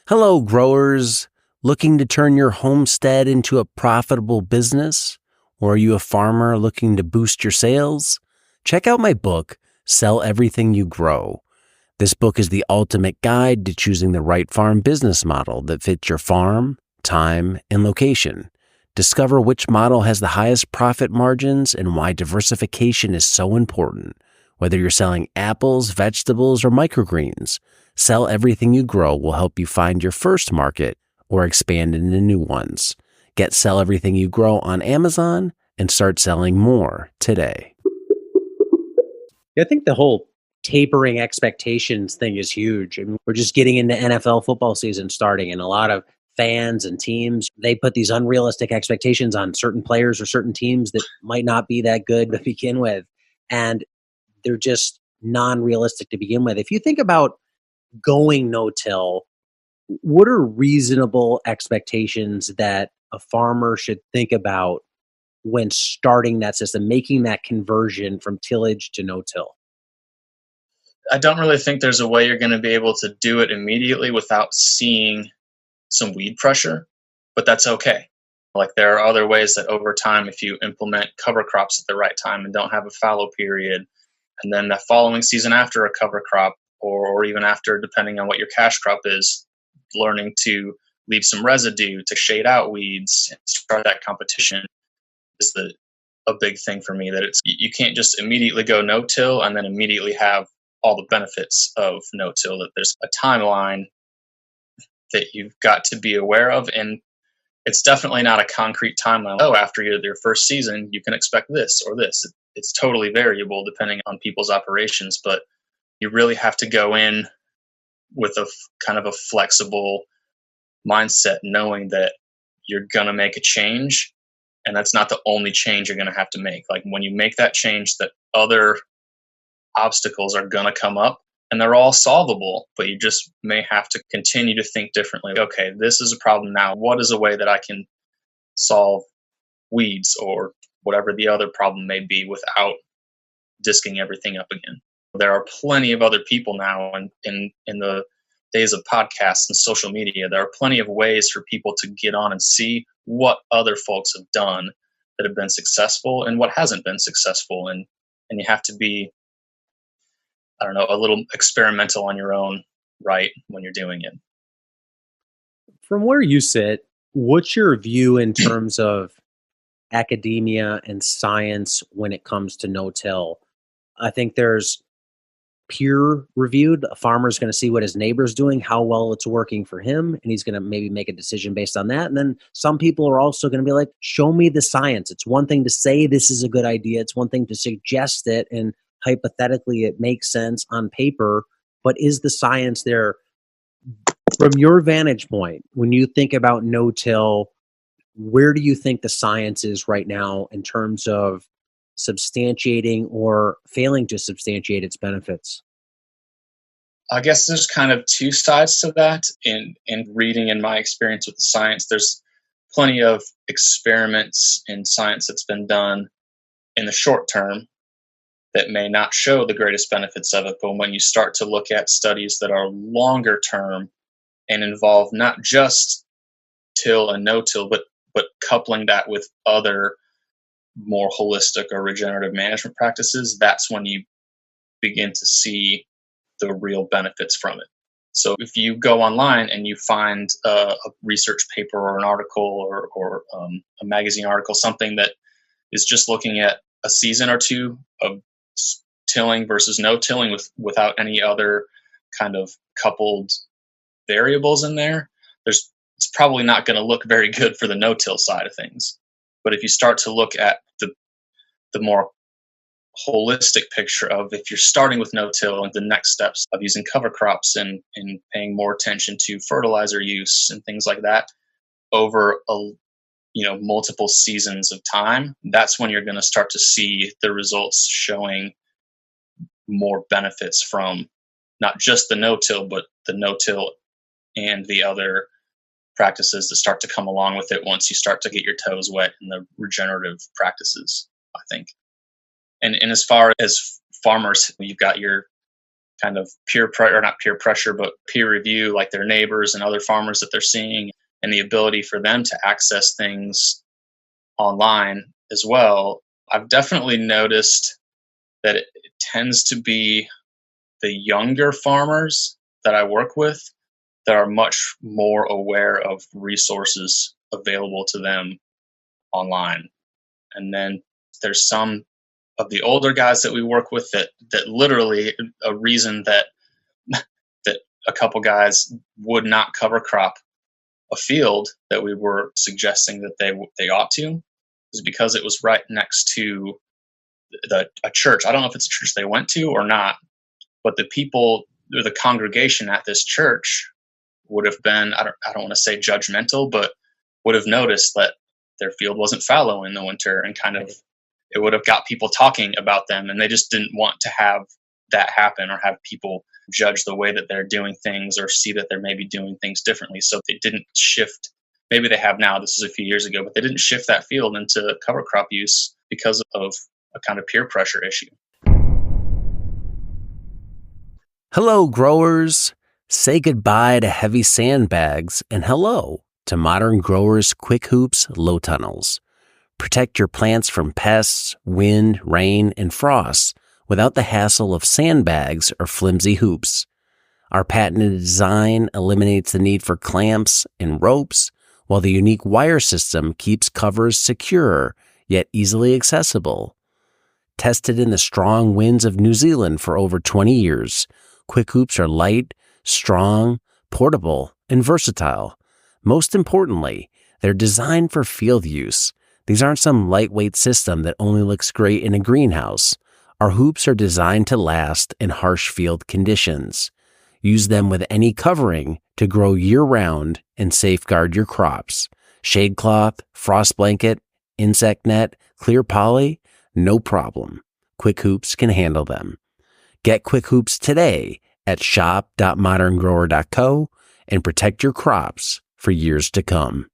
Hello, growers. Looking to turn your homestead into a profitable business? Or are you a farmer looking to boost your sales? Check out my book, Sell Everything You Grow. This book is the ultimate guide to choosing the right farm business model that fits your farm, time, and location. Discover which model has the highest profit margins and why diversification is so important. Whether you're selling apples, vegetables, or microgreens, Sell Everything You Grow will help you find your first market or expand into new ones. Get Sell Everything You Grow on Amazon and start selling more today. I think the whole tapering expectations thing is huge. I mean, we're just getting into NFL football season starting, and a lot of fans and teams, they put these unrealistic expectations on certain players or certain teams that might not be that good to begin with. And they're just non-realistic to begin with. If you think about going no-till, what are reasonable expectations that a farmer should think about when starting that system, making that conversion from tillage to no-till? I don't really think there's a way you're going to be able to do it immediately without seeing some weed pressure, but that's okay. Like there are other ways that over time, if you implement cover crops at the right time and don't have a fallow period, and then the following season after a cover crop, or even after, depending on what your cash crop is, learning to leave some residue to shade out weeds and start that competition is a big thing for me. That it's you can't just immediately go no-till and then immediately have all the benefits of no-till. That there's a timeline that you've got to be aware of, and it's definitely not a concrete timeline. Oh, after your first season, you can expect this or this. It's totally variable depending on people's operations, but you really have to go in with a kind of a flexible mindset, knowing that you're going to make a change, and that's not the only change you're going to have to make. Like when you make that change, that other obstacles are going to come up, and they're all solvable, but you just may have to continue to think differently. Okay, this is a problem now. What is a way that I can solve weeds or whatever the other problem may be without disking everything up again? There are plenty of other people now, and in the days of podcasts and social media, there are plenty of ways for people to get on and see what other folks have done that have been successful and what hasn't been successful. And you have to be, I don't know, a little experimental on your own, right, when you're doing it. From where you sit, what's your view in terms of academia and science when it comes to no-till? I think there's peer reviewed. A farmer's going to see what his neighbor's doing, how well it's working for him, and he's going to maybe make a decision based on that. And then some people are also going to be like, show me the science. It's one thing to say this is a good idea, it's one thing to suggest it, and hypothetically it makes sense on paper, but is the science there? From your vantage point, when you think about no-till, where do you think the science is right now in terms of substantiating or failing to substantiate its benefits? I guess there's kind of two sides to that. In reading, in my experience with the science, there's plenty of experiments in science that's been done in the short term that may not show the greatest benefits of it. But when you start to look at studies that are longer term and involve not just till and no till, but coupling that with other more holistic or regenerative management practices, that's when you begin to see the real benefits from it. So if you go online and you find a research paper or an article or a magazine article, something that is just looking at a season or two of tilling versus no tilling without any other kind of coupled variables in there, it's probably not going to look very good for the no-till side of things. But if you start to look at the more holistic picture of, if you're starting with no-till, and the next steps of using cover crops and paying more attention to fertilizer use and things like that over multiple seasons of time, that's when you're going to start to see the results showing more benefits from not just the no-till, but the no-till and the other practices that start to come along with it once you start to get your toes wet in the regenerative practices, I think. And as far as farmers, you've got your kind of peer pressure, or not peer pressure, but peer review, like their neighbors and other farmers that they're seeing, and the ability for them to access things online as well. I've definitely noticed that it tends to be the younger farmers that I work with that are much more aware of resources available to them online. And then there's some of the older guys that we work with that literally, a reason that that a couple guys would not cover crop a field that we were suggesting that they ought to, is because it was right next to a church. I don't know if it's a church they went to or not, but the people or the congregation at this church would have been, I don't want to say judgmental, but would have noticed that their field wasn't fallow in the winter, and kind of it would have got people talking about them, and they just didn't want to have that happen or have people judge the way that they're doing things or see that they're maybe doing things differently. So they didn't shift. Maybe they have now, this is a few years ago, but they didn't shift that field into cover crop use because of a kind of peer pressure issue. Hello, growers. Say goodbye to heavy sandbags and hello to Modern Growers Quick Hoops Low Tunnels. Protect your plants from pests, wind, rain, and frost without the hassle of sandbags or flimsy hoops. Our patented design eliminates the need for clamps and ropes, while the unique wire system keeps covers secure yet easily accessible. Tested in the strong winds of New Zealand for over 20 years, Quick Hoops are light, strong, portable, and versatile. Most importantly, they're designed for field use. These aren't some lightweight system that only looks great in a greenhouse. Our hoops are designed to last in harsh field conditions. Use them with any covering to grow year-round and safeguard your crops. Shade cloth, frost blanket, insect net, clear poly, no problem. Quick Hoops can handle them. Get Quick Hoops today at shop.moderngrower.co and protect your crops for years to come.